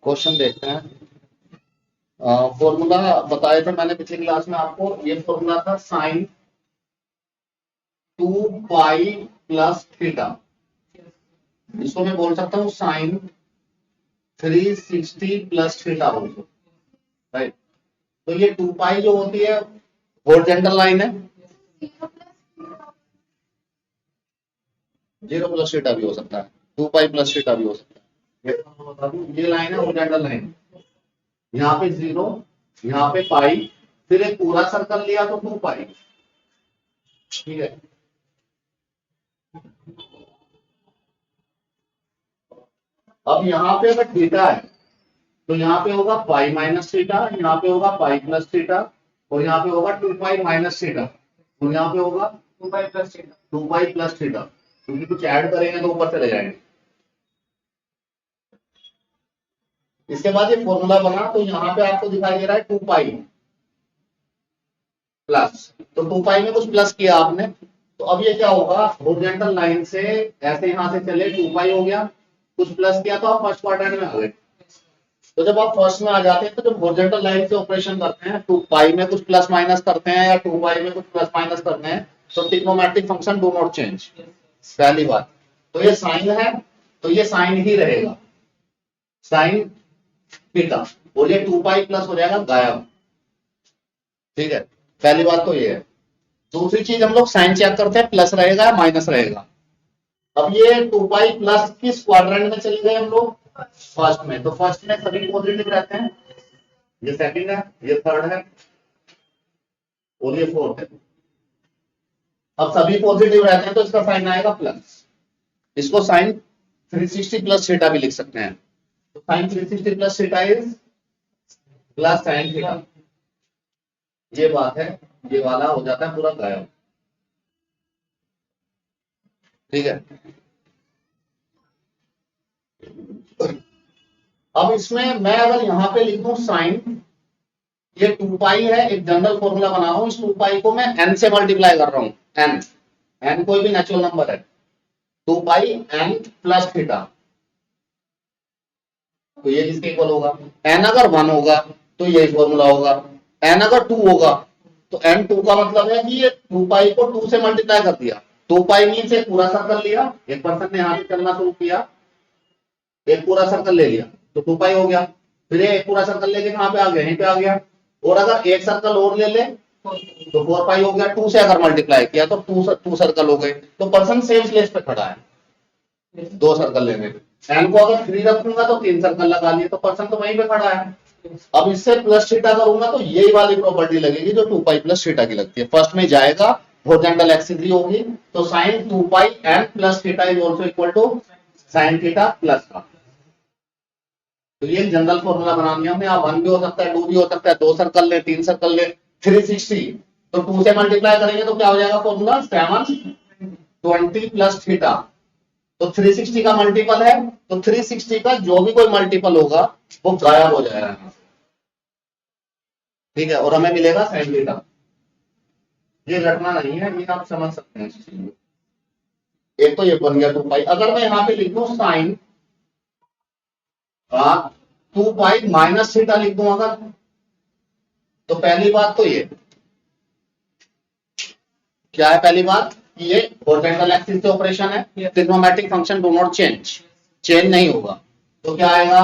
Question देखते हैं। Formula बताए थे मैंने पिछली क्लास में आपको। ये फॉर्मूला था साइन 2 पाई प्लस थीटा। इसको मैं बोल सकता हूँ sine 360 plus theta also, right. तो ये 2 पाई जो होती है हॉरिजॉन्टल लाइन है, 0 प्लस थीटा भी हो सकता है, 2 पाई प्लस थीटा भी हो सकता है। ये लाइन है हॉरिजॉन्टल लाइन, यहाँ पे 0, यहाँ पे पाई, फिर एक पूरा सर्कल लिया तो 2 पाई, ठीक है। अब यहाँ पे अगर थीटा है तो यहाँ पे होगा पाई माइनस थीटा, यहाँ पे होगा पाई प्लस थीटा, और यहाँ पे होगा 2 पाई माइनस थीटा, और यहाँ पे होगा 2 pi plus theta, 2 pi plus theta, क्योंकि कुछ ऐड करेंगे तो ऊपर चले जाएंगे। इसके बाद ये फॉर्मूला बना, तो यहाँ पे आपको दिखाई दे रहा है 2 पाई प्लस, तो 2 पाई में कुछ प्लस किया आपने, तो अब ये क्या होगा, हॉरिजॉन्टल लाइन से ऐसे यहाँ से चले 2 पाई हो गया, कुछ प्लस किया तो आप फर्स्ट क्वाड्रेंट में आ गए। तो जब आप फर्स्ट में आ जाते हैं तो जब हॉरिजॉन्टल लाइन से ऑपरेशन करते हैं, 2 पाई में कुछ प्लस माइनस करते हैं या 2 पाई में कुछ प्लस माइनस करते हैं, तो trigonometric function do not change, पहली बात। तो ये साइन है तो ये साइन ही रहेगा, साइन थीटा, और ये 2 पाई प्लस हो जाएगा गायब, ठीक है। पहली बात तो ये है। दूसरी चीज हम लोग साइन चेक करते हैं, प्लस रहेगा माइनस रहेगा। अब ये 2 पाई प्लस किस क्वाड्रेंट में चले गए हम लोग, फर्स्ट में, तो फर्स्ट में सभी पॉजिटिव रहते हैं, ये सेकंड है, ये थर्ड है, और ये फोर्थ है। अब सभी पॉजिटिव रहते हैं तो इसका साइन आएगा प्लस। इसको साइन 360 प्लस थीटा भी लिख सकते हैं। तो sine 360 plus theta is plus sine theta, ये बात है, ये वाला हो जाता है पूरा गायब, ठीक है। अब इसमें मैं अगर यहाँ पे लिखूं साइन, ये 2 पाई है, एक जनरल फॉर्मूला बना रहा हूं, इस 2 पाई को मैं n से मल्टीप्लाई कर रहा हूं, n कोई भी नेचुरल नंबर है, 2 पाई n प्लस थीटा, तो ये किसके इक्वल होगा, n अगर 1 होगा तो यही फॉर्मूला होगा, n अगर 2 होगा तो n2 का मतलब है कि ये 2 पाई को 2 से मल्टीप्लाई कर दिया। 2 पाई मीन से पूरा सर्कल लिया, एक पर्सन ने यहाँ से चलना शुरू किया, एक पूरा सर्कल ले लिया तो 2 पाई हो गया, फिर एक पूरा सर्कल लेके कहां पे आ गया, यहीं पे आ गया, और अगर एक सर्कल और ले ले तो 4 पाई हो गया। 2 से अगर मल्टीप्लाई किया तो 2 सर्कल हो गए, तो पर्सन सेम प्लेस पे खड़ा है 2 सर्कल लेने पे। n को अगर 3 रखूंगा तो 3 सर्कल लगा लिए, तो पर्सन तो वहीं पे खड़ा है। अब इससे प्लस थीटा करूंगा तो यही वाली प्रॉपर्टी लगेगी जो 2 पाई प्लस थीटा की लगती है, फर्स्ट में जाएगा, हॉरिजॉन्टल एक्सिस भी होगी, तो sine 2 pi n plus theta is also equal to sine theta plus का। तो ये जनरल फॉर्मूला बना लिया हमने। आप 1 भी हो सकता है, 2 भी हो सकता है, 2 सर्कल ले, 3 सर्कल ले, 360, तो 2 से मल्टीप्लाई करेंगे तो क्या हो जाएगा फॉर्मूला, 720 प्लस थीटा, तो 360 का मल्टीपल है, तो 360 का जो भी कोई मल्टीपल होगा वो गायब हो जाएगा, ठीक है, और हमें मिलेगा साइन थीटा। ये रटना नहीं है, ये आप समझ सकते हैं। एक तो ये बन गया 2 पाई। अगर मैं यहाँ पे लिखूं साइन 2 पाई माइनस थीटा लिख दूं अगर, तो पहली बात तो ये क्या है, पहली बात ये हॉरिजॉन्टल एक्सिस से ऑपरेशन है, trigonometric function do not change नहीं होगा, तो क्या आएगा,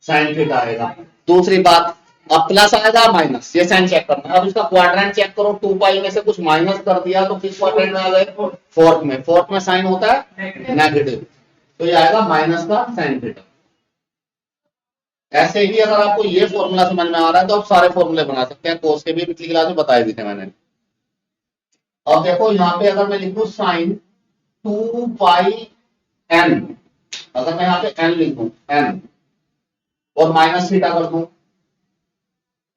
साइन थीटा आएगा। दूसरी बात, अब प्लस आएगा माइनस, ये साइन चेक करना है। अब इसका क्वाड्रेंट चेक करो, 2 पाई में से कुछ माइनस कर दिया तो किस क्वाड्रेंट में आ गए, फोर्थ में। फोर्थ में साइन होता है नेगेटिव, तो ये आएगा माइनस का साइन थीटा। ऐसे ही अगर आपको ये फॉर्मूला समझ में आ रहा है तो आप सारे फॉर्मूले बना सकते हैं, कोस के भी पिछली क्लास में बताए भी थे मैंने। अब देखो यहाँ पे अगर मैं लिखूं साइन 2 पाई n, अगर मैं यहाँ पे n लिखूं n और माइनस थीटा कर दूं,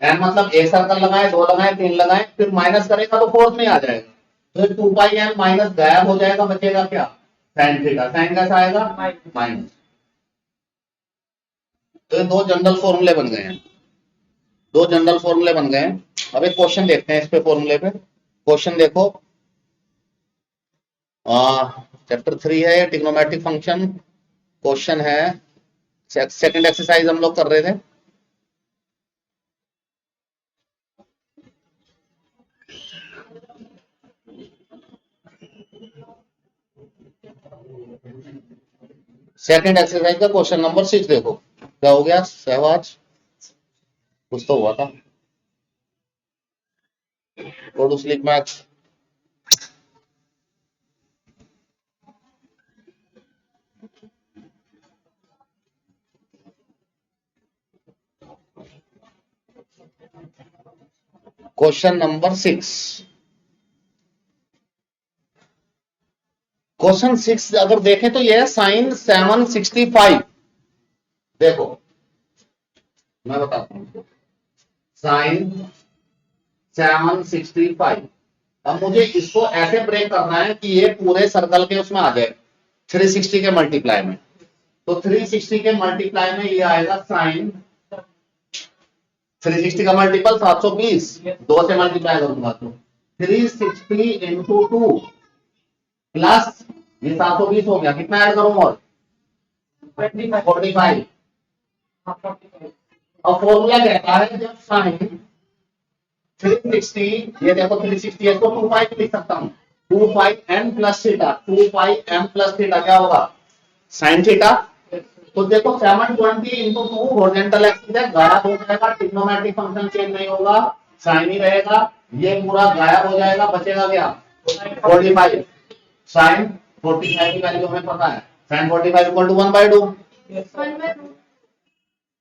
n मतलब एक सर्कल लगाए, 2 लगाए, 3 लगाए, फिर माइनस करेगा तो फोर्थ में आ जाएगा, तो 2 पाई n माइनस गायब हो जाएगा, बचेगा क्या, साइन थीटा, साइन कैसा आएगा माइनस। तो ये दो जनरल फॉर्मूले बन गए हैं, दो जनरल फॉर्मूले बन गए हैं। अब एक क्वेश्चन देखते हैं इस पे, फॉर्मूले पे। क्वेश्चन देखो, चैप्टर 3 है ट्रिग्नोमेट्रिक फंक्शन। क्वेश्चन है, सेकंड एक्सरसाइज हम लोग कर रहे थे। सेकंड एक्सरसाइज का क्वेश्चन नंबर 6 देखो क्या हो गया। सहवाज कुछ तो हुआ था, go to sleep Max. Question number 6, question 6 अगर देखें तो यह है साइन 765। देखो मैं बताता हूं, साइन 765। अब मुझे इसको ऐसे ब्रेक करना है कि ये पूरे सर्कल के उसमें आ जाए 360 के मल्टीप्लाई में। तो 360 के मल्टीप्लाई में ये आएगा साइन 360 का मल्टीपल 720, 2 से मल्टीप्लाई करूंगा तो 360 इंटू 2 प्लस ये 720 हो गया, कितना ऐड करूं और 45। अब फॉर्मूला कहता है जब साइन 360, ये देखो 360 है तो 2 पाई लिख सकता हूं, 2 पाई m प्लस थीटा, 2 पाई m प्लस थीटा क्या होगा साइन थीटा। तो देखो 720 इंटू 2 हॉरिजॉन्टल एक्सिस है, गायब हो जाएगा, ट्रिग्नोमेट्रिक फंक्शन चेंज नहीं होगा, साइन ही रहेगा, ये पूरा गायब हो जाएगा, बचेगा क्या 45। साइन 45 की वैल्यू हमें पता है, साइन 45 इक्वल टू 1/2।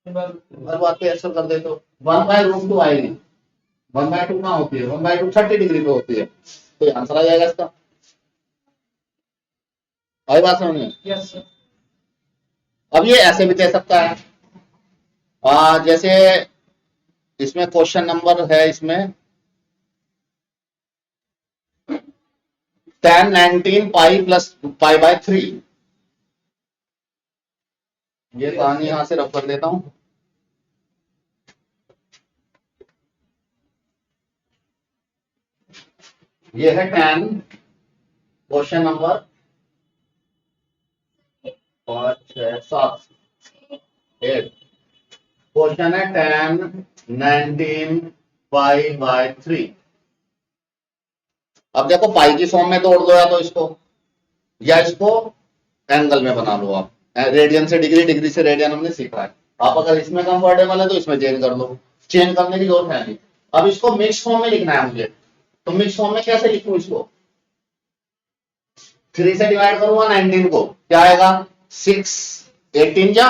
हर बात पे ऐसा कर दे तो 1/√2 आएगी। 1/2 कहाँ होती है, 1/2 30 डिग्री पे होती है, तो आंसर आ जाएगा इसका। आई बात समझ में? Yes sir. अब ये ऐसे भी दे सकता है, जैसे इसमें क्वेश्चन नंबर है, इसमें tan 19 पाई प्लस पाई बाय 3। ये कहानी यहां से रफ कर देता हूं। ये है tan, क्वेश्चन नंबर 5 6 7 8, क्वेश्चन है tan 19 पाई बाय 3। अब देखो पाई की फॉर्म में तोड़ दो या तो इसको, या इसको एंगल में बना लो आप, रेडियन से डिग्री, डिग्री से रेडियन हमने सीखा है। आप अगर इसमें कंफर्टेबल है तो इसमें चेंज कर लो, चेंज करने की जरूरत है नहीं। अब इसको मिक्स फॉर्म में लिखना है मुझे, तो मिक्स फॉर्म में कैसे लिखूं इसको, 3 से डिवाइड करूंगा 19 को, क्या आएगा 6 18 जा,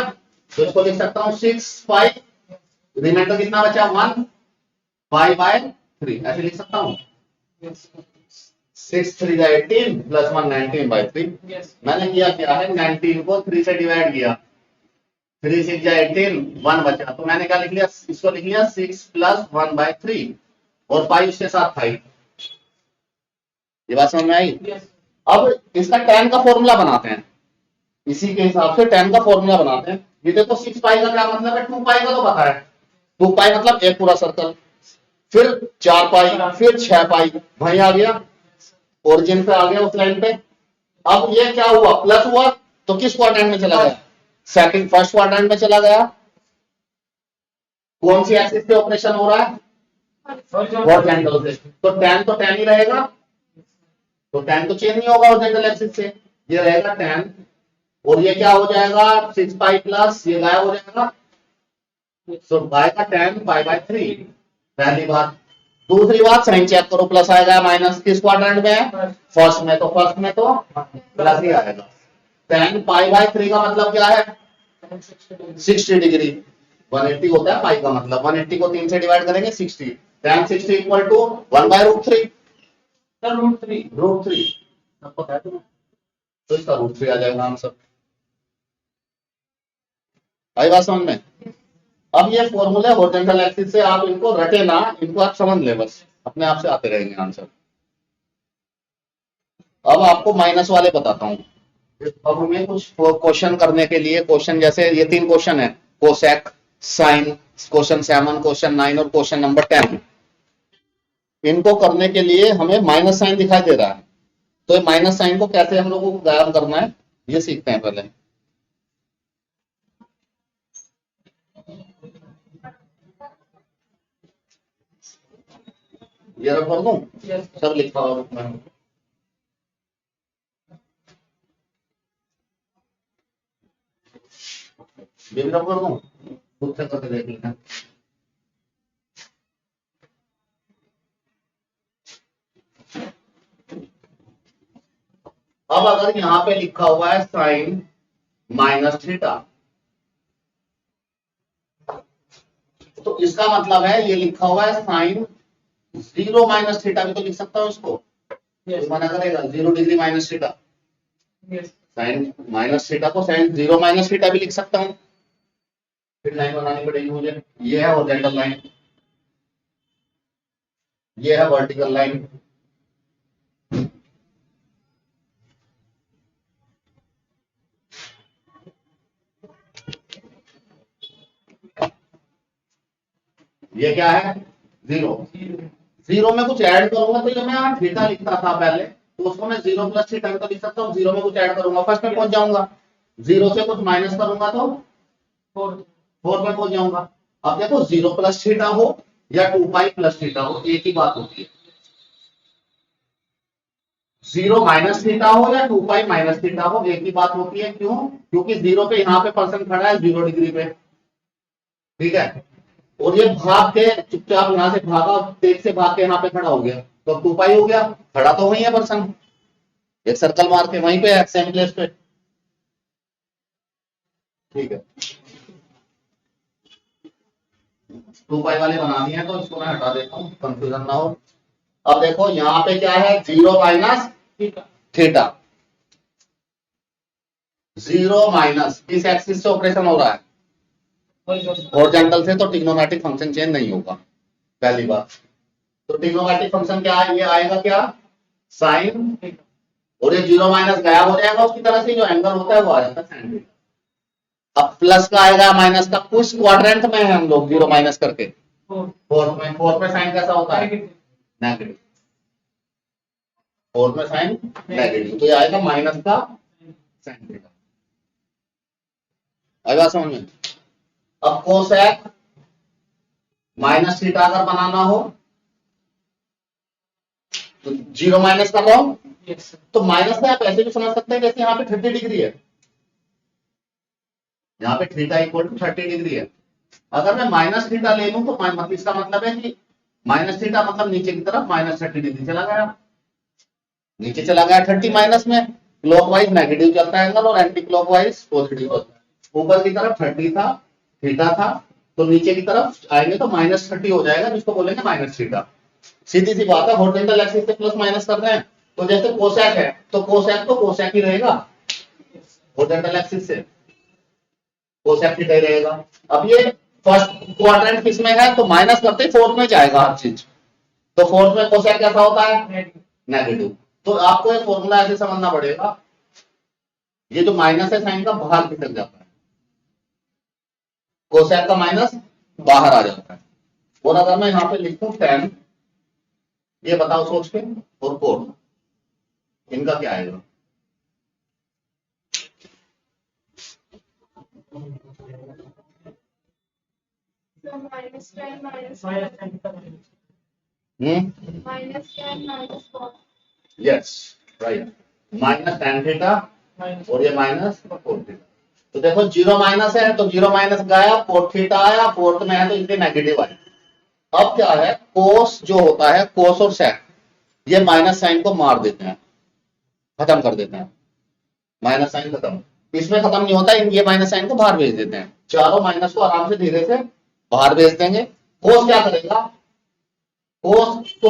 तो इसको लिख सकता हूं 6 5, रिमाइंडर कितना बचा 1 5 बाय 3, ऐसे लिख सकता हूं। 6 3 18 प्लस 1 19 बाय 3। मैंने किया क्या है, 19 को 3 से डिवाइड किया, 3 6 18 1 बचा, तो मैंने क्या लिख लिया, इसको लिख लिया 6 प्लस 1 बाय 3 और 5 उसके साथ था। ये बात समझ में आई? अब इसका tan का फॉर्मूला बनाते हैं, इसी के हिसाब से tan का फॉर्मूला बनाते हैं। ये देखो 6 पाई का क्या मतलब है, 2 पाई का तो पता है, 2 पाई मतलब एक पूरा सर्कल, फिर 4 पाई, फिर 6 पाई, वहीं आ गया, ओरिजिन पे आ गया उस लाइन पे। अब ये क्या हुआ, प्लस हुआ, तो किस क्वाड्रेंट में चला गया, सेकंड फर्स्ट क्वाड्रेंट में चला गया। कौन सी एक्सिस पे ऑपरेशन हो रहा है, हॉरिजॉन्टल से, तो tan ही रहेगा, तो tan तो चेंज नहीं होगा हॉरिजॉन्टल एक्सिस से, ये रहेगा tan, और ये क्या हो जाएगा 6 पाई प्लस ये गायब हो जाएगा, तो y का tan पाई बाय 3। पहली बात। दूसरी बात साइन चेक करो, प्लस आएगा माइनस किस क्वाड्रेंट में है, फर्स्ट में, तो फर्स्ट में तो प्लस ही आएगा। tan पाई बाय 3 का मतलब क्या है 60 डिग्री, 180 होता है पाई का मतलब, 180 को 3 से डिवाइड करेंगे 60, tan 60 इक्वल टू 1/√3, √3 आपको पता है तुम्हें, तो इसका √3 आ जाएगा आंसर। आई बात समझ में? अब ये फॉर्मूले हॉरिजॉन्टल एक्सिस से आप इनको रटे ना, इनको आप समझ ले, बस अपने आप से आते रहेंगे आंसर। अब आपको माइनस वाले बताता हूं, अब हमें कुछ क्वेश्चन करने के लिए, क्वेश्चन जैसे ये 3 क्वेश्चन है, कोसेक, साइन, क्वेश्चन 7, क्वेश्चन 9 और क्वेश्चन नंबर 10। इनको करने के लिए हमें माइनस साइन दिखाई दे रहा है, तो ये माइनस साइन को कैसे हम लोगों को गायब करना है ये सीखते हैं पहले। ये रब कर दूं, सब लिखा हुआ उसमें। ये भी रब कर दूं, खुद से करके देख लेते हैं। अब अगर यहां पे लिखा हुआ है साइन माइनस थीटा, तो इसका मतलब है ये लिखा हुआ है साइन 0 माइनस थीटा, भी तो लिख सकता हूं इसको। मना करेगा 0 degree minus theta, sine minus theta को साइन 0 माइनस थीटा भी लिख सकता हूं। फिर लाइन बनानी पड़ेगी मुझे। ये है हॉरिजॉन्टल लाइन, ये है वर्टिकल लाइन। ये क्या है 0। 0 में कुछ ऐड करूंगा तो ये मैं यहाँ थीटा लिखता था पहले, तो उसको मैं 0 प्लस थीटा तो लिख सकता हूँ। 0 में कुछ ऐड करूंगा फर्स्ट में पहुंच जाऊंगा, 0 से कुछ माइनस करूंगा तो 4 में पहुंच जाऊंगा। अब देखो 0 प्लस थीटा हो या 2 पाई प्लस थीटा हो, एक ही बात होती है। 0 माइनस थीटा हो या 2 पाई माइनस थीटा हो, एक ही बात होती है। क्यों? क्योंकि 0 पे यहाँ पे पर्सन खड़ा है 0 डिग्री पे, ठीक है, और ये भाग के चुपचाप यहाँ से भागा, तेज से भाग के यहाँ पे खड़ा हो गया, तो 2 पाई हो गया। खड़ा तो वही है पर्सन, एक सर्कल मार के वहीं पे है, सेम प्लेस पे, ठीक है। 2 पाई वाले बनानी है तो इसको मैं हटा देता हूँ, कंफ्यूजन ना हो। अब देखो यहाँ पे क्या है 0 माइनस थीटा, 0 माइनस किस एक्सिस से ऑपरेशन हो रहा है, हॉरिजॉन्टल से, तो ट्रिग्नोमेट्रिक फंक्शन चेंज नहीं होगा, पहली बात। तो ट्रिग्नोमेट्रिक फंक्शन क्या है, ये आएगा क्या साइन, और ये 0 माइनस गायब हो जाएगा, उसकी तरह से जो एंगल होता है वो आ जाता है साइन थीटा। अब प्लस का आएगा माइनस का, कुछ क्वाड्रेंट में है हम लोग 0 माइनस करके, फोर्थ में साइन कैसा होता है नेगेटिव, फोर्थ में साइन नेगेटिव, तो ये आएगा माइनस का साइन थीटा। आएगा समझ में। अब कोसेक माइनस थीटा अगर बनाना हो तो 0 माइनस कर रहा हूं, तो माइनस का आप ऐसे भी समझ सकते हैं जैसे यहाँ पे 30 डिग्री है, यहाँ पे थीटा इक्वल टू 30 डिग्री है। अगर मैं माइनस थीटा ले लूं तो मतलब इसका मतलब है कि माइनस थीटा मतलब नीचे की तरफ माइनस 30 डिग्री चला गया, नीचे चला गया 30 माइनस में, क्लॉकवाइज नेगेटिव चलता है एंगल और एंटी क्लॉकवाइज पॉजिटिव होता है। ऊपर की तरफ 30 था, थीटा था, तो नीचे की तरफ आएंगे तो माइनस 30 हो जाएगा, जिसको बोलेंगे माइनस थीटा। सीधी सी बात है, हॉरिजॉन्टल एक्सिस से प्लस माइनस कर रहे हैं, तो जैसे कोसेक है तो कोसेक तो कोसेक ही रहेगा, हॉरिजॉन्टल एक्सिस से कोसेक थीटा ही रहेगा। अब ये फर्स्ट क्वाड्रेंट किस में है, तो माइनस करते ही फोर्थ में जाएगा हर चीज, तो फोर्थ में कोसेक कैसा होता है नेगेटिव। तो आपको ये फॉर्मूला ऐसे समझना पड़ेगा, ये जो माइनस है साइन का बाहर खिसक जाता है, कोसेक का माइनस बाहर आ जाता है। और अगर मैं यहाँ पे लिखूं 10, ये बताओ सोच के, और कोड इनका क्या आएगा, -10 yes right, minus tan theta और ये माइनस 4 थीटा। तो देखो 0 माइनस है तो 0 माइनस गया, 4 थीटा आया, फोर्थ में है तो इसलिए नेगेटिव आया। अब क्या है, कोस जो होता है, कोस और सेक, ये माइनस साइन को मार देते हैं, खत्म कर देते हैं, माइनस साइन खत्म। इसमें खत्म नहीं होता, ये माइनस साइन को बाहर भेज देते हैं, चारों माइनस को आराम से धीरे से बाहर भेज देंगे। कोस क्या करेगा, कोस तो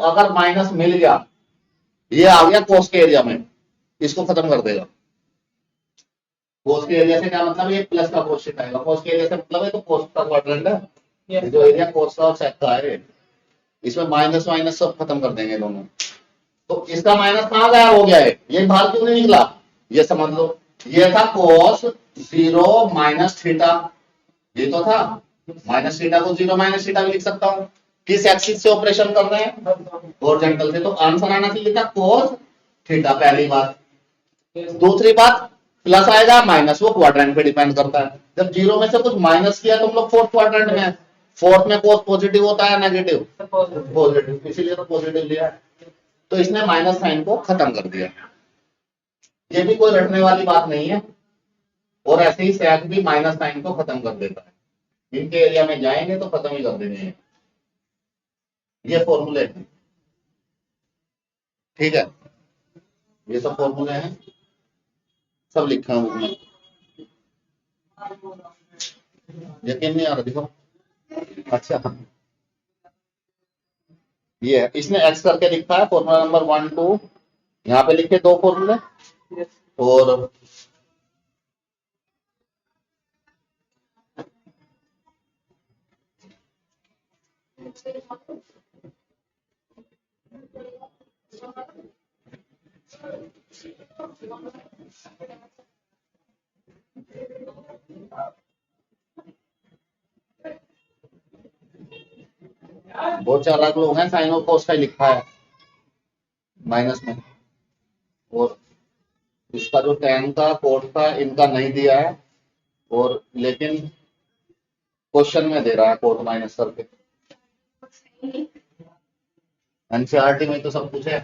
अगर माइनस मिल गया, ये आ गया कोस के एरिया में, इसको खत्म कर देगा। कोस के एरिया से क्या मतलब है, प्लस का कोस आएगा, कोस के एरिया से मतलब है तो कोस का क्वाड्रेंट है, ये जो एरिया कोस का और सेक का है, इसमें माइनस माइनस सब खत्म कर देंगे दोनों। तो इसका माइनस कहां गायब हो गया है, ये बाहर क्यों नहीं निकला, ये समझ लो, ये था cos 0 माइनस थीटा, ये तो था माइनस थीटा को 0 माइनस थीटा भी लिख सकता हूं। किस एक्सिस से ऑपरेशन कर रहे हैं? हॉरिजॉन्टल से, तो आंसर आना चाहिए था cos थीटा, पहली बात। दूसरी बात, प्लस आएगा माइनस, वो क्वाड्रेंट पे डिपेंड करता है। जब जीरो में से कुछ माइनस किया तो हम लोग फोर्थ क्वाड्रेंट में है, फोर्थ में कोस पॉजिटिव होता है नेगेटिव पॉजिटिव, इसीलिए तो पॉजिटिव लिया है। तो इसने माइनस साइन को खत्म कर दिया। ये भी कोई रटने वाली बात नहीं है। और ऐसे ही sec भी माइनस साइन को खत्म कर देता है। इनके एरिया में जाएंगे तो खत्म ही कर देंगे हैं। ये फॉर्मूले हैं, ठीक है, ये सब फॉर्मूले हैं, सब लिखा है बुक में। यकीन नहीं आ रहा, देखो। अच्छा, ये है, इसने एक्स करके लिखा है फॉर्मूला नंबर 1 2, यहाँ पे लिखे दो फॉर्मूले। और बहुत चालाक लोग हैं, साइन और कोस का ही लिखा है माइनस में। और इसका जो tan का कोट का इनका नहीं दिया है, और लेकिन क्वेश्चन में दे रहा है कोट माइनस करके। एनसीईआरटी में तो सब कुछ है।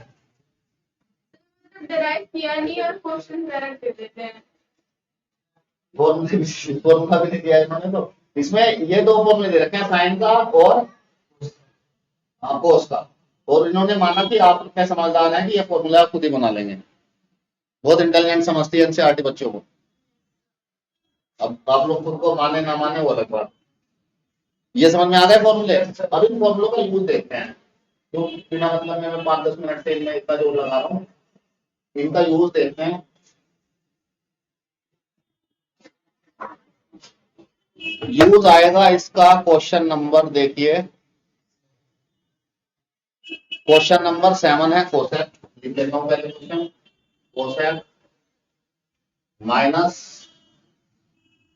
डिराइव किया नहीं और क्वेश्चन डायरेक्ट दे देते हैं। फॉर्मूला भी नहीं दिया है इन्होंने, तो इसमें ये दो फॉर्मूले दे रखे हैं, साइन का और कोस का। और इन्होंने माना कि आप इतने समझदार हैं कि ये फॉर्मूला खुद ही बना लेंगे। बहुत इंटेलिजेंट समझती है एनसीईआरटी बच्चों को। अब आप लोग खुद को माने ना माने वो अलग बात। ये समझ में आ गए फॉर्मूले? अब इन फॉर्मूलों का यूज देखते हैं, तो बिना मतलब में मैं 5-10 मिनट से इनमें इतना जोर लगा रहा हूँ, इनका यूज देखते हैं। यूज आएगा इसका, क्वेश्चन नंबर देखिए, क्वेश्चन नंबर 7 है कोसेक। लिख लेता हूं पहले question, cosec minus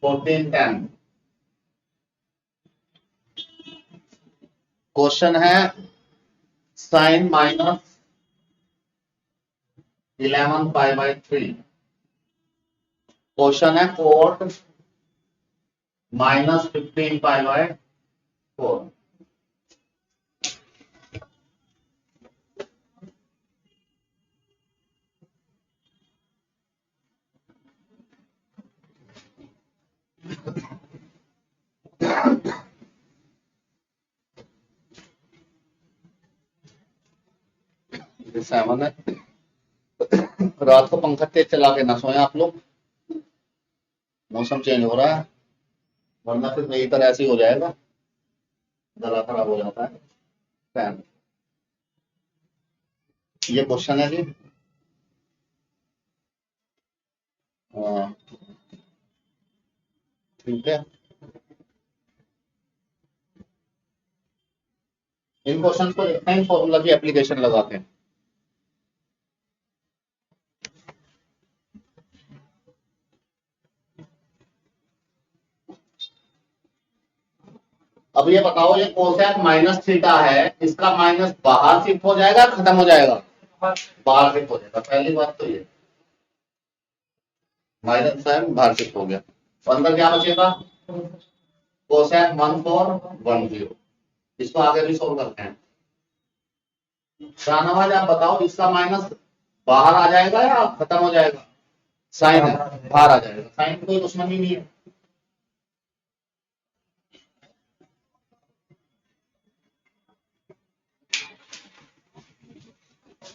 14 tan। Question है साइन माइनस 11 π/3। क्वेश्चन है कोट माइनस 15 π/4। ये 7 है। रात को पंखा तेज चला के ना सोए आप लोग, मौसम चेंज हो रहा है, वरना फिर मेरी तरह ऐसे ही हो जाएगा, गला खराब हो जाता है। फैन, ये क्वेश्चन है जी। ठीक है, इन क्वेश्चन को देखते हैं, फॉर्मूला की एप्लीकेशन लगाते हैं। अब ये बताओ, ये कोसेक माइनस थीटा है, इसका माइनस बाहर शिफ्ट हो जाएगा, खत्म हो जाएगा? बाहर शिफ्ट हो जाएगा, पहली बात तो ये माइनस साइन बाहर शिफ्ट हो गया, तो अंदर क्या बचेगा? कोसेक 1410। इसको आगे भी सोल्व करते हैं। शाहनवाज आप बताओ, इसका माइनस बाहर आ जाएगा या खत्म हो जाएगा? साइन है, बाहर आ जाएगा, साइन कोई दुश्मनी नहीं है।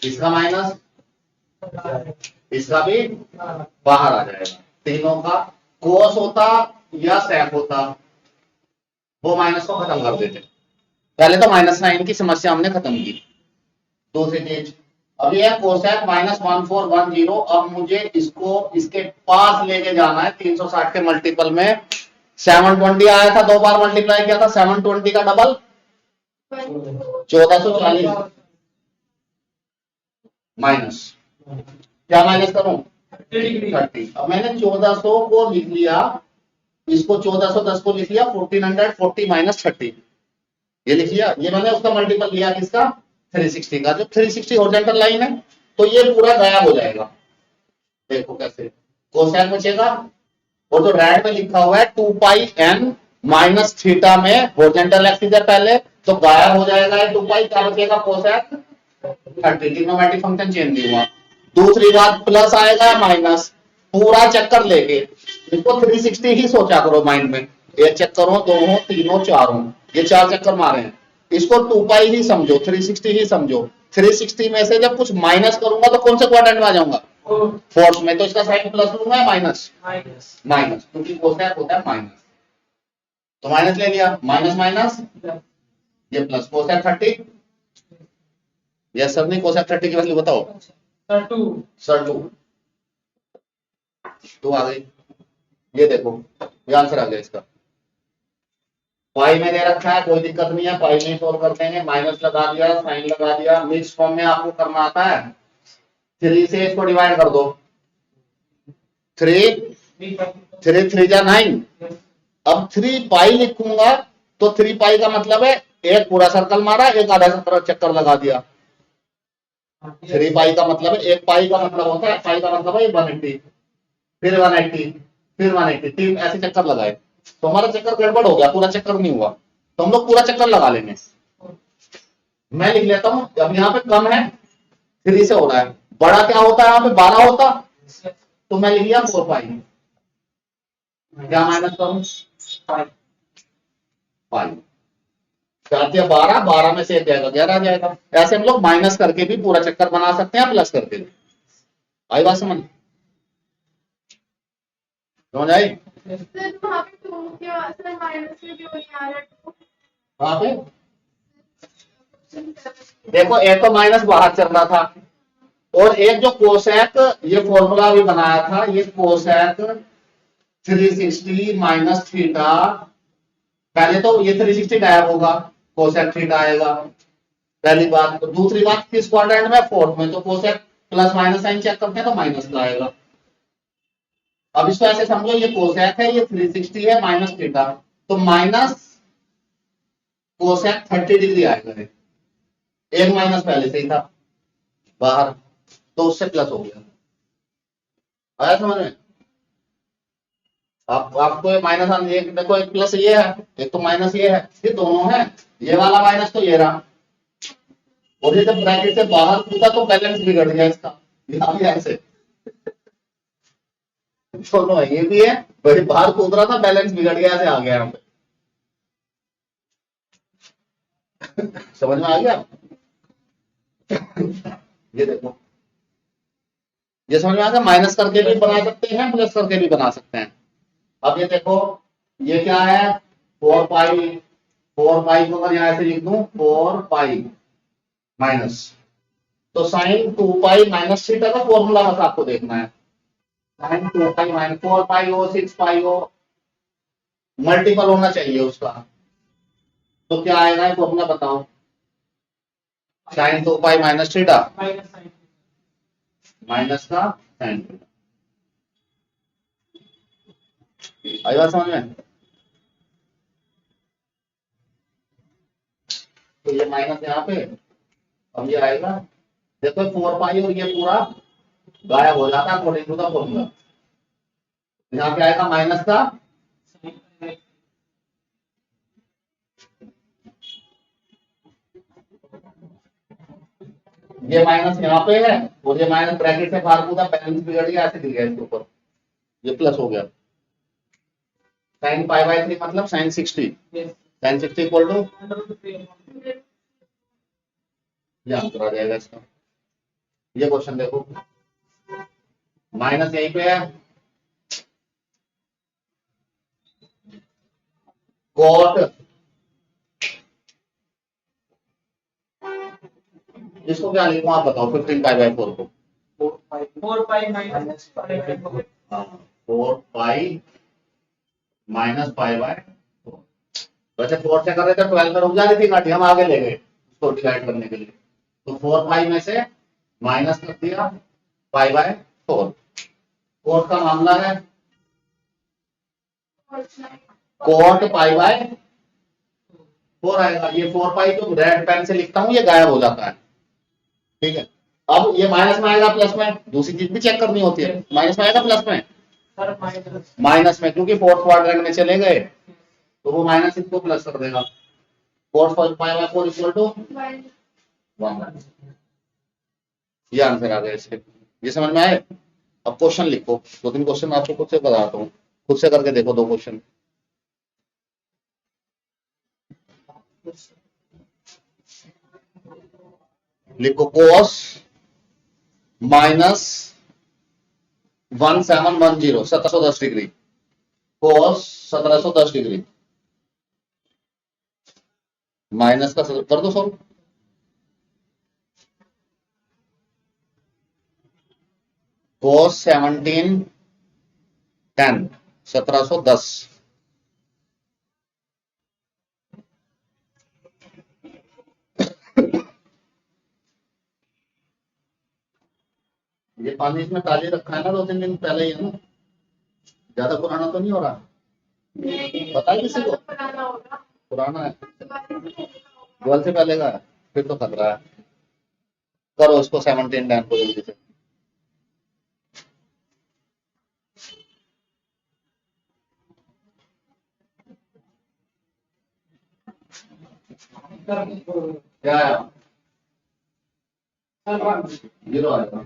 इसका माइनस, इसका भी बाहर आ जाएगा। तीनों का कोस होता या सेक होता, वो माइनस को खत्म कर देते। पहले तो माइनस साइन की समस्या हमने खत्म की। दूसरी चीज, अब ये कोसेक माइनस 1410। अब मुझे इसको इसके पास लेके जाना है 360 के मल्टीपल में। 720 आया था, 2 बार मल्टीप्लाई किया था, 720 का डबल 1440 माइनस, क्या माइनस करूं? 30। अब मैंने 1400 को लिख लिया, इसको 1410 को लिख लिया 1440 माइनस 30, ये लिख लिया। ये मैंने उसका मल्टीपल लिया किसका, 360 का। जब 360 हॉरिजॉन्टल लाइन है तो ये पूरा गायब हो जाएगा। देखो कैसे, कोसेक बचेगा, और जो रेड में लिखा हुआ है 2 पाई n माइनस थीटा में हॉरिजॉन्टल एक्सिस है पहले, तो गायब हो जाएगा ये 2 पाई, क्या बचेगा कोसेक 30। ट्रिग्नोमेट्रिक फंक्शन चेंज नहीं हुआ। दूसरी बात प्लस आएगा माइनस, पूरा चक्कर लेके इसको 360 ही सोचा करो माइंड में, एक चक्कर हो, दो हो, तीन हो, चार हो, ये 4 चक्कर मारे हैं, इसको 2 पाई ही समझो, 360 ही समझो। 360 में से जब कुछ माइनस करूंगा तो कौन से क्वाड्रेंट में आ जाऊंगा, फोर्थ में, तो इसका साइन प्लस लूंगा या माइनस, माइनस, क्योंकि कोसेक होता है माइनस, तो माइनस ले लिया, माइनस माइनस ये प्लस, कोसेक 30। यस सर, नहीं कोसेक 30 की वैल्यू बताओ सर, 2 आ गई। ये देखो ये आंसर आ गया इसका। पाई में दे रखा है, कोई दिक्कत नहीं है, पाई में सोल्व कर देंगे, माइनस लगा दिया, साइन लगा दिया। मिक्स फॉर्म में आपको करना आता है, 3 से इसको डिवाइड कर दो, 3 3 जा 9। अब 3 पाई लिखूंगा तो 3 पाई का मतलब है एक पूरा सर्कल मारा, एक आधा चक्कर लगा दिया। 3 पाई का मतलब है, एक पाई का मतलब होता है, पाई का मतलब है 180, फिर 180, फिर 180, 3 ऐसे चक्कर लगाए तो हमारा चक्कर गड़बड़ हो गया, पूरा चक्कर नहीं हुआ, तो हम लोग पूरा चक्कर लगा लेंगे। मैं लिख लेता हूं, अब यहाँ पे कम है 3 से हो रहा है, बड़ा क्या होता है यहाँ पे 12 होता, तो मैं लिख लिया 4 पाई, क्या माइनस करूं, पाई, 12, 12 में से 1 जाएगा 11 आ जाएगा। ऐसे हम लोग माइनस करके भी पूरा चक्कर बना सकते हैं, प्लस करके भी। आई बात समझ आई? सर वहाँ पे 2 क्या सर माइनस में क्यों नहीं आ रहा 2? वहां पे देखो, एक तो माइनस बाहर चल रहा था, और एक जो कोसेक ये फॉर्मूला भी बनाया था, ये कोसेक 360 माइनस थीटा, पहले तो ये 360 गायब होगा, कोसेक थीटा आएगा, पहली बात। तो दूसरी बात किस क्वाड्रेंट में, फोर्थ में, तो cosec plus minus sine check करते हैं तो माइनस का आएगा। अब इसको ऐसे समझो, ये कोसेक है, ये 360 है माइनस थीटा, तो माइनस कोसेक 30 डिग्री आएगा, एक माइनस पहले से ही था बाहर, तो उससे प्लस हो गया। आया समझ में? आपको माइनस आने, एक देखो, एक प्लस ये है, एक तो माइनस ये है, ये दोनों है, ये वाला माइनस तो ये रहा, और ये जब ब्रैकेट से बाहर कूदा तो बैलेंस बिगड़ गया इसका, यहाँ भी ऐसे दोनों है, ये भी है, वही बाहर कूद रहा था, बैलेंस बिगड़ गया, ऐसे आ गया यहाँ पे। समझ में आ गया? ये देखो, ये समझ में आ गया, माइनस करके भी बना सकते हैं, प्लस करके भी बना सकते हैं। अब ये देखो, ये क्या है, 4 पाई, 4 पाई को अगर यहां से लिख दूं 4 पाई माइनस, तो साइन 2 पाई माइनस थीटा का फॉर्मूला बस आपको देखना है, साइन 2 पाई माइनस 4 पाई हो, 6 पाई हो, मल्टीपल होना चाहिए उसका, तो क्या आएगा ये फॉर्मूला बताओ, sine 2 pi minus theta minus का साइन थीटा। आई बात समझ में? तो ये माइनस यहाँ पे, अब ये आएगा, देखो 4 पाई और ये पूरा गायब हो जाता है अकॉर्डिंग टू द फॉर्मूला, यहाँ पे आएगा माइनस का, ये माइनस यहाँ पे है, और ये माइनस ब्रैकेट से बाहर कूदा, बैलेंस बिगड़ गया, ऐसे गिर गया इसके ऊपर, ये प्लस हो गया, साइन पाई बाय 3 मतलब साइन 60, साइन 60 इक्वल टू, ये आंसर आ जाएगा इसका। ये क्वेश्चन देखो, माइनस यहीं पे है, कॉट, इसको क्या लिखूं आप बताओ, 15 पाई बाय 4 को, 4 pi minus 4 pi minus pi by 4, वैसे 4 से कर रहे थे 12 में रुक जा रही थी काटी, हम आगे ले गए उसको डिवाइड करने के लिए, तो 4 पाई में से माइनस कर दिया पाई बाय 4, कोट का मामला है cos9 कोट पाई बाय 4 आएगा। ये 4 पाई जो रेड पेन से लिखता हूं ये गायब हो जाता है, ठीक है। अब ये माइनस में आएगा प्लस में, दूसरी चीज भी चेक करनी होती है, माइनस में आएगा प्लस में, माइनस में, क्योंकि फोर्थ क्वाड्रेंट में चले गए तो वो माइनस इसको प्लस कर देगा। Cot pi by 4 equal to 1। ये आंसर आ गया इसके, ये समझ में आए। अब क्वेश्चन लिखो, 2-3 क्वेश्चन आपको खुद से बताता हूँ, खुद से करके देखो 2 क्वेश्चन। लिखो कोस माइनस 1710 1710 डिग्री, कोस 1710 डिग्री माइनस का कर दो सॉल्व। कोस 1710 1710 ये पानी इसमें ताजे रखा है ना, 2-3 दिन पहले ही है ना, ज्यादा पुराना तो नहीं हो रहा, पता है किसी को? पुराना होगा, पुराना है, दिवाली से पहले का होगा। 12 से पहले का है, फिर तो खतरा है। करो उसको 1710 को जल्दी से। क्या आया? 0 आएगा।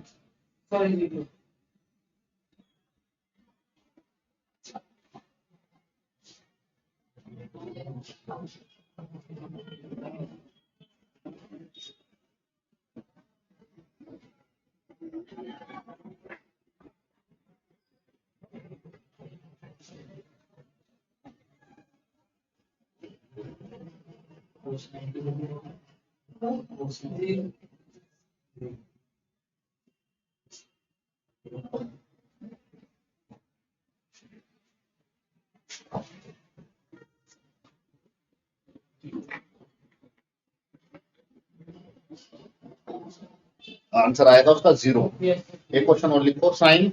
आंसर आएगा उसका 0। एक क्वेश्चन और लिखो, साइन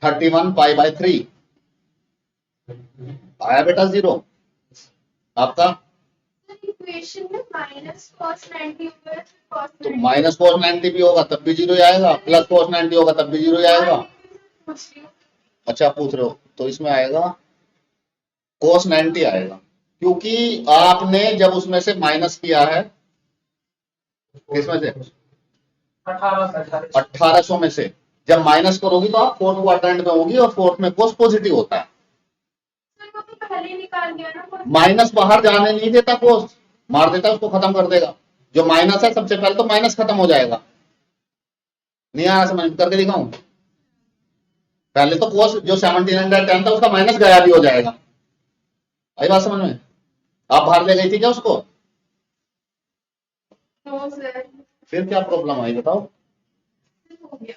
31 पाई बाय 3 आया बेटा 0 आपका। इक्वेशन में माइनस cos 90 होगा, cos तो 90 माइनस cos 90 भी होगा तब भी 0 ही आएगा, प्लस cos 90 होगा तब भी 0 ही आएगा। पूछ रही हूँ। अच्छा आप पूछ रहे हो, तो इसमें आएगा cos 90 आएगा, क्योंकि आपने जब उसमें से माइनस किया है, किसमें से 1800 में से जब माइनस करोगी तो आप फोर्थ क्वाड्रेंट में होगी, और फोर्थ में cos पॉजिटिव होता है। सर वो तो पहले ही निकाल दिया ना, cos माइनस बाहर जाने नहीं देता, cos मार देता है, उसको खत्म कर देगा। जो माइनस है सबसे पहले तो माइनस खत्म हो जाएगा। नहीं आया समझ, करके दिखाऊं? पहले तो cos जो 1710 था उसका माइनस गया भी हो जाएगा। आई बात समझ में? आप बाहर ले गई थी क्या उसको? नो सर, फिर क्या प्रॉब्लम आई बताओ? हो गया।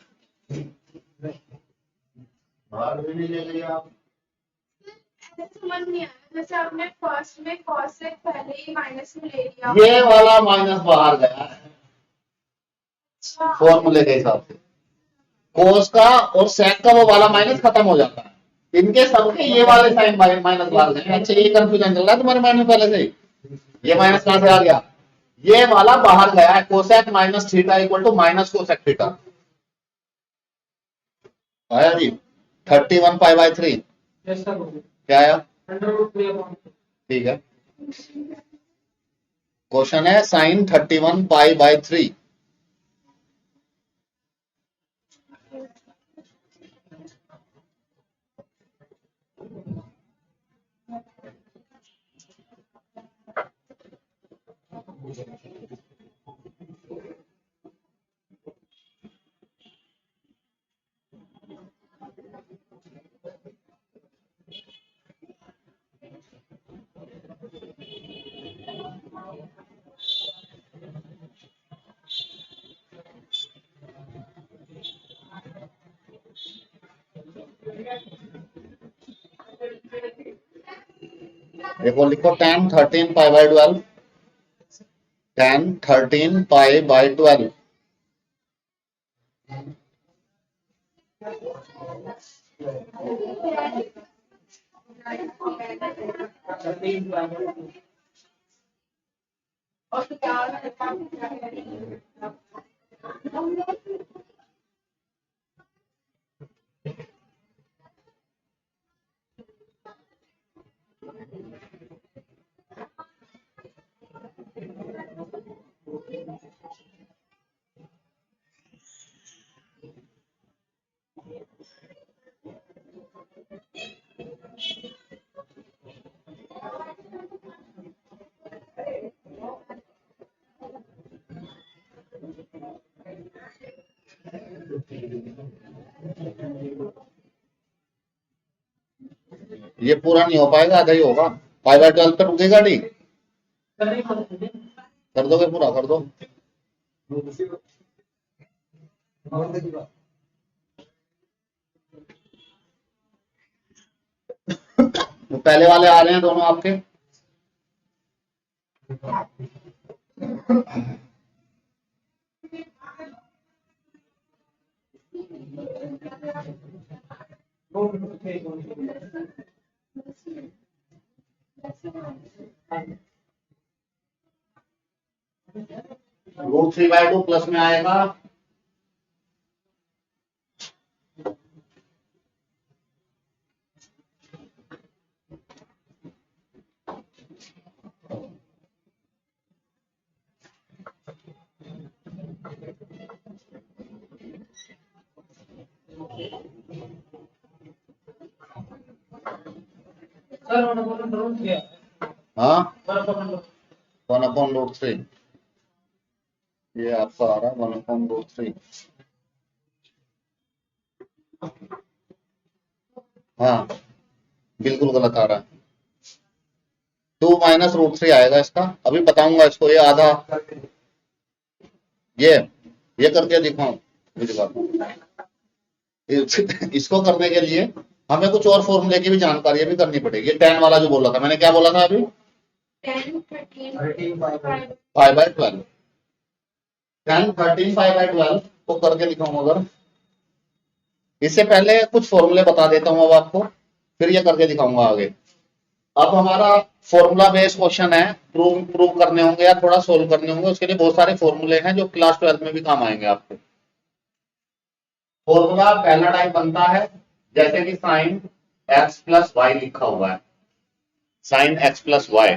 बाहर भी नहीं ले गई आप। ऐसे समझ नहीं आया, जैसे आपने फर्स्ट में cos से पहले ही माइनस में ले लिया। ये वाला माइनस बाहर गया है अच्छा, फॉर्मूले के हिसाब से, कोस का और सेक का वो वाला माइनस खत्म हो जाता है, इनके सबके ये वाले साइन माइनस बाहर गए। अच्छा ये कंफ्यूजन चल रहा है तुम्हारे माइंड में पहले से ही? ये माइनस कहां से आ गया? ये वाला बाहर गया है, cosec minus theta equal to minus cosec theta आया जी। 31 पाई बाय 3 क्या आया? ठीक है, क्वेश्चन है साइन 31 पाई बाय 3। देखो लिखो tan 13 pi by 12, tan 13 pi by 12 ये पूरा नहीं हो पाएगा, आधा ही होगा। 5/12 पे रुकेगा नहीं, कर दोगे पूरा, कर दो। तो पहले वाले आ रहे हैं दोनों आपके। √3/2 प्लस में आएगा हाँ 1/√3। ये आपका आ रहा है 1/√3। हाँ बिल्कुल गलत आ रहा है। 2 - √3 आएगा इसका, अभी बताऊंगा इसको। ये आधा, ये करके दिखाऊं, इसको करने के लिए हमें कुछ और फॉर्मूले की भी जानकारी भी करनी पड़ेगी। 10 वाला जो बोला था मैंने, क्या बोला था अभी? 10, 13, 5/12। 10, 13, 5/12 को करके दिखाऊं अगर। इससे पहले कुछ फॉर्मूले बता देता हूं अब आपको, फिर ये करके दिखाऊंगा आगे। अब हमारा फॉर्मूला बेस्ड क्वेश्चन है, प्रूव करने होंगे या थोड़ा सोल्व करने होंगे। उसके लिए बहुत सारे फॉर्मूले हैं जो क्लास 12 में भी काम आएंगे आपको। फॉर्मूला पहला टाइप बनता है जैसे कि साइन x + y लिखा हुआ है, साइन x + y।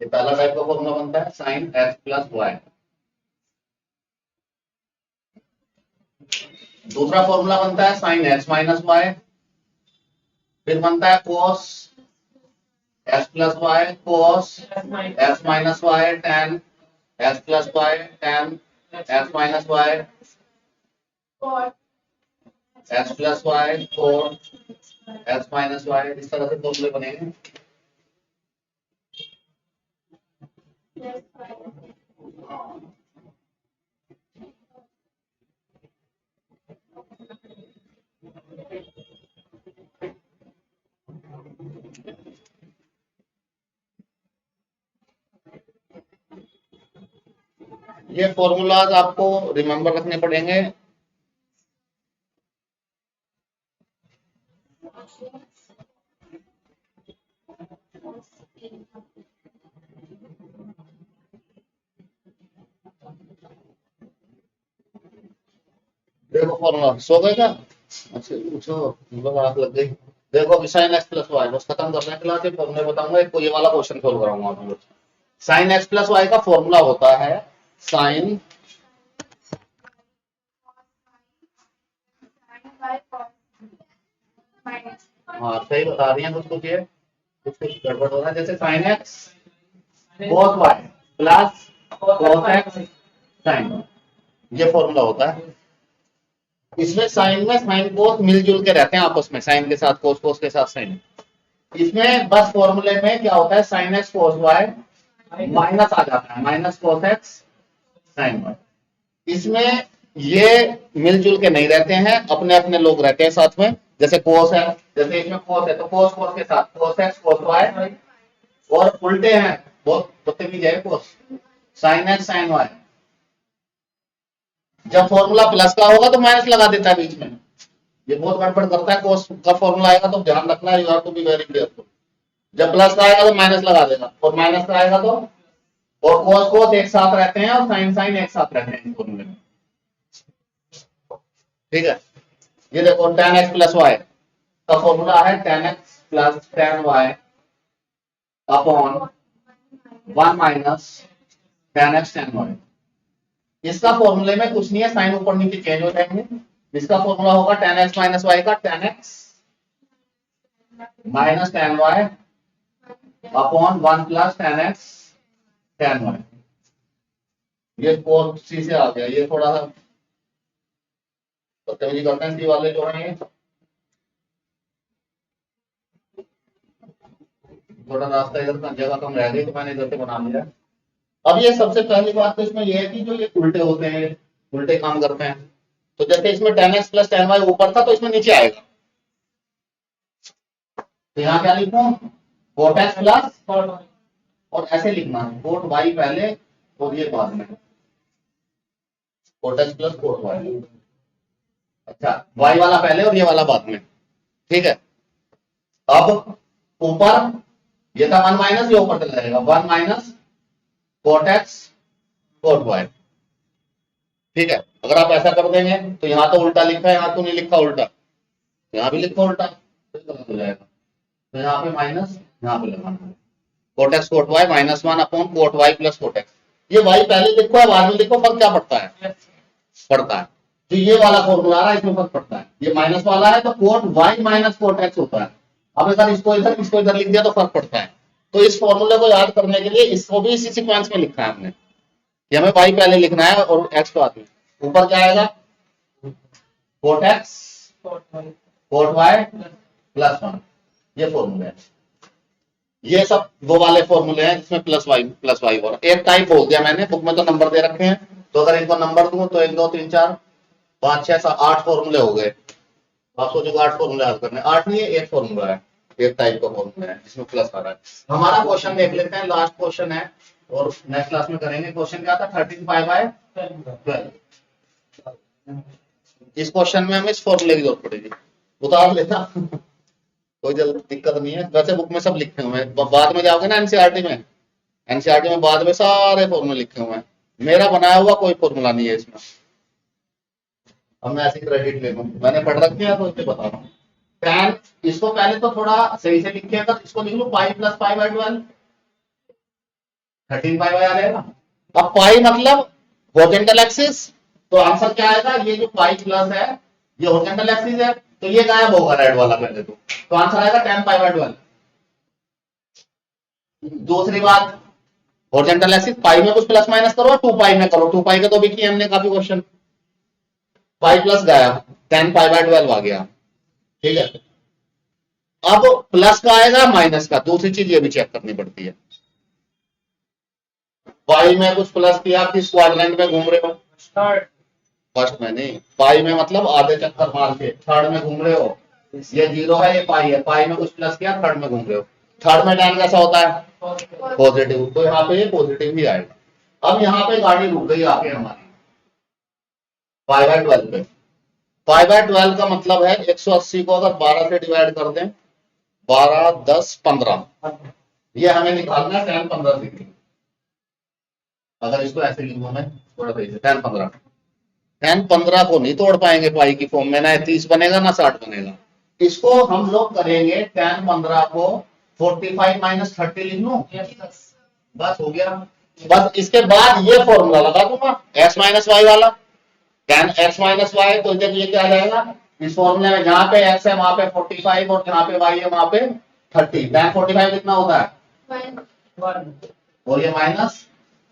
ये पहला टाइप का फॉर्मूला बनता है, साइन x + y। दूसरा फॉर्मूला बनता है साइन x - y। फिर बनता है cos x + y, cos x - y, tan x + y, tan x - y, x + y, cot x - y। इस तरह से फॉर्मूले बनेंगे। ये फॉर्मूलाज आपको रिमेंबर रखने पड़ेंगे। देखो फॉर्मूला सो गए क्या? अच्छा पूछो, मतलब आग लग गई। देखो अभी साइन x + y बस खत्म कर रहे हैं क्लास। ये फॉर्मूले बताऊंगा, एक को ये वाला क्वेश्चन सोल्व कराऊंगा आपको। साइन x + y का फॉर्मूला होता है साइन, हाँ सही बता रही हैं, कुछ ये कुछ गड़बड़ हो रहा है। जैसे sine x cos y plus cos x sine, ये फॉर्मूला होता है। इसमें साइन में साइन कोस मिलजुल के रहते हैं आपस में, साइन के साथ कोस, कोस के साथ साइन। इसमें बस फॉर्मूले में क्या होता है, sine x cos y minus आ जाता है, minus cos x sine y। इसमें ये मिलजुल के नहीं रहते हैं, अपने अपने लोग रहते हैं साथ में। जैसे कोस है, जैसे इसमें कोस है तो कोस कोस के साथ cos x cos y, और उल्टे हैं, बहुत बदतमीज है कोस, साइन x साइन y। जब फॉर्मूला प्लस का होगा तो माइनस लगा देता है बीच में। ये बहुत गड़बड़ करता है, कोस का फॉर्मूला आएगा तो ध्यान रखना, you have to be very careful. जब प्लस का आएगा तो माइनस लगा देगा, और माइनस का आएगा तो, और कोस कोस एक साथ रहते हैं और साइन साइन एक साथ रहते हैं इस फॉर्मूले में। ठीक है, ये देखो tan x प्लस वाई का फॉर्मूला है tan x plus tan y upon 1 minus tan x tan y। इसका फॉर्मूले में कुछ नहीं है, साइन ऊपर नीचे चेंज हो जाएंगे। इसका फॉर्मूला होगा tan x माइनस y का tan x minus tan y upon 1 plus tan x tan y। ये कोस सी से आ गया, ये थोड़ा सा बदतमीजी करते हैं सी वाले जो हैं, ये थोड़ा रास्ता इधर का जगह कम रह गई तो मैंने इधर से बना लिया। अब ये सबसे पहली बात तो इसमें ये है कि जो ये उल्टे होते हैं, उल्टे काम करते हैं। तो जैसे इसमें tan x plus tan y ऊपर था तो इसमें नीचे आएगा, तो यहाँ क्या लिखूं, cot x प्लस, और ऐसे लिखना है cot y पहले और ये बाद में, cot x plus cot y। अच्छा, y वाला पहले और ये वाला बाद में। ठीक है, अब ऊपर ये था 1 माइनस, ये ऊपर चला जाएगा 1 minus cot x cot y। ठीक है, अगर आप ऐसा कर देंगे तो यहां तो उल्टा लिखा है, यहां तो नहीं लिखा उल्टा, यहां भी लिखा उल्टा तो गलत हो जाएगा। तो यहाँ पे माइनस, यहाँ पे लगाना है cot x cot y minus 1 upon cot y plus cot x। ये y पहले लिखो है बाद में लिखो, फर्क क्या पड़ता है, पड़ता है। जो ये वाला फॉर्मूला आ रहा है इसमें फर्क पड़ता है, ये माइनस वाला है तो cot y minus cot x होता है। अब अगर इसको इधर लिख दिया तो फर्क पड़ता है। तो इस फॉर्मूले को याद करने के लिए इसको भी इसी सीक्वेंस में लिखा है हमने, कि हमें y पहले लिखना है और x बाद में। ऊपर क्या आएगा, cot x cot y plus 1, ये फॉर्मूले है। ये सब वो वाले फॉर्मूले हैं जिसमें प्लस वाई हो रहा है। एक टाइप बोल दिया मैंने, बुक में तो नंबर दे रखे हैं, तो अगर इनको नंबर दूं तो 1 2 3 4 5 6 7 8 फॉर्मूले हो गए। आप सोचोगे 8 फॉर्मूले याद करने, 8 नहीं है, एक फॉर्मूला है, एक टाइप का फॉर्मूला है जिसमें प्लस आ रहा है। हमारा क्वेश्चन देख लेते हैं, लास्ट क्वेश्चन है और नेक्स्ट क्लास में करेंगे। क्वेश्चन क्या था, 13 पाई बाय 12। इस क्वेश्चन में हमें इस फॉर्मूले की जरूरत पड़ेगी, उतार लेता कोई जल्द दिक्कत नहीं है। वैसे बुक में सब लिखे हुए हैं, बाद में जाओगे ना एनसीईआरटी में बाद में सारे फॉर्मूले लिखे हुए हैं। मेरा बनाया हुआ कोई फॉर्मूला नहीं है इसमें, अब मैं ऐसी क्रेडिट ले लूं, मैंने पढ़ रखे हैं तो इससे बता रहा हूँ। tan, इसको पहले तो थोड़ा सही से लिखिएगा, तो इसको लिख लो pi plus pi by 12, 13 pi by आ जाएगा। अब पाई मतलब हॉरिजॉन्टल एक्सिस, तो आंसर क्या आएगा, ये जो पाई प्लस है ये हॉरिजॉन्टल एक्सिस है, तो ये गायब होगा रेड वाला पहले तो आंसर आएगा tan पाई बाय 12। दूसरी बात, हॉरिजॉन्टल एक्सिस पाई में कुछ प्लस माइनस करो, 2 पाई में करो, 2 पाई का तो भी किया हमने काफी क्वेश्चन, पाई प्लस गायब, tan पाई बाय 12 आ गया। ठीक है, अब प्लस का आएगा माइनस का, दूसरी चीज ये भी चेक करनी पड़ती है। पाई में कुछ प्लस किया, किस क्वाड्रेंट में घूम रहे हो, फर्स्ट में नहीं, पाई में मतलब आधे चक्कर मार के, थर्ड में घूम रहे हो, ये 0 है ये पाई है, पाई में कुछ प्लस किया थर्ड में घूम रहे हो, थर्ड में tan कैसा होता है, पॉजिटिव, तो यहाँ पे ये पॉजिटिव ही आएगा। अब यहाँ पे गाड़ी रुक गई आके हमारी पाई बाय 12 पे। पाई बाय 12 का मतलब है 180 को अगर 12 से डिवाइड कर दें, 12 10 15, ये हमें निकालना है tan 15 डिग्री। अगर इसको ऐसे लिखूं मैं थोड़ा सही से, tan 15 को नहीं तोड़ पाएंगे पाई की फॉर्म में, ना 30 बनेगा ना 60 बनेगा। इसको हम लोग करेंगे tan 15 को 45 माइनस 30 लिख लूं, बस हो गया। बस इसके बाद ये फॉर्मूला लगा दूंगा x माइनस वाई वाला, tan x माइनस वाई, तो जब ये क्या आ जाएगा, इस फॉर्मूले में जहां पे x है वहां पे 45 और जहां पे y है वहां पे 30। tan 45 कितना होता है 1, और ये minus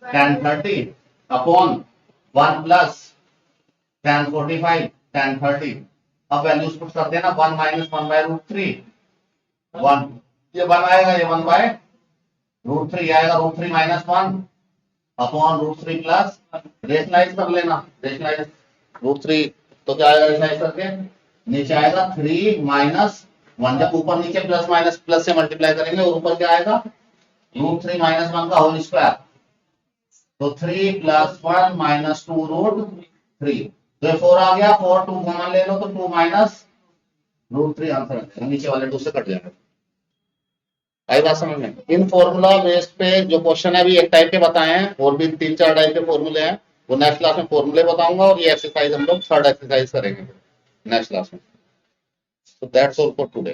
tan 30 upon 1 plus tan 45 tan 30। अब वैल्यूज पुट कर देना, 1 माइनस 1 बाय रूट 3, 1, ये 1 आएगा, ये 1 बाय रूट 3 आएगा, root 3 minus 1 upon root 3 plus, rationalise कर लेना, रेशनलाइज रूट 3, तो क्या आएगा रेशनलाइज करके, नीचे आएगा 3 माइनस 1, जब ऊपर नीचे प्लस माइनस प्लस से मल्टीप्लाई करेंगे और ऊपर क्या आएगा रूट 3 माइनस 1 का होल स्क्वायर, तो 3 प्लस 1 माइनस 2 रूट 3। तो 4 आ गया, 4 2 कॉमन ले लो तो 2 माइनस √3 आंसर आ जाएगा, नीचे वाले 2 से कट जाएगा। आई बात समझ में? इन फॉर्मूला बेस पे जो क्वेश्चन है अभी एक टाइप के बताए हैं, और भी 3-4 टाइप के फॉर्मूले हैं, वो नेक्स्ट क्लास में फॉर्मूले बताऊंगा, और ये एक्सरसाइज हम लोग थर्ड एक्सरसाइज करेंगे नेक्स्ट क्लास में। So that's all for today.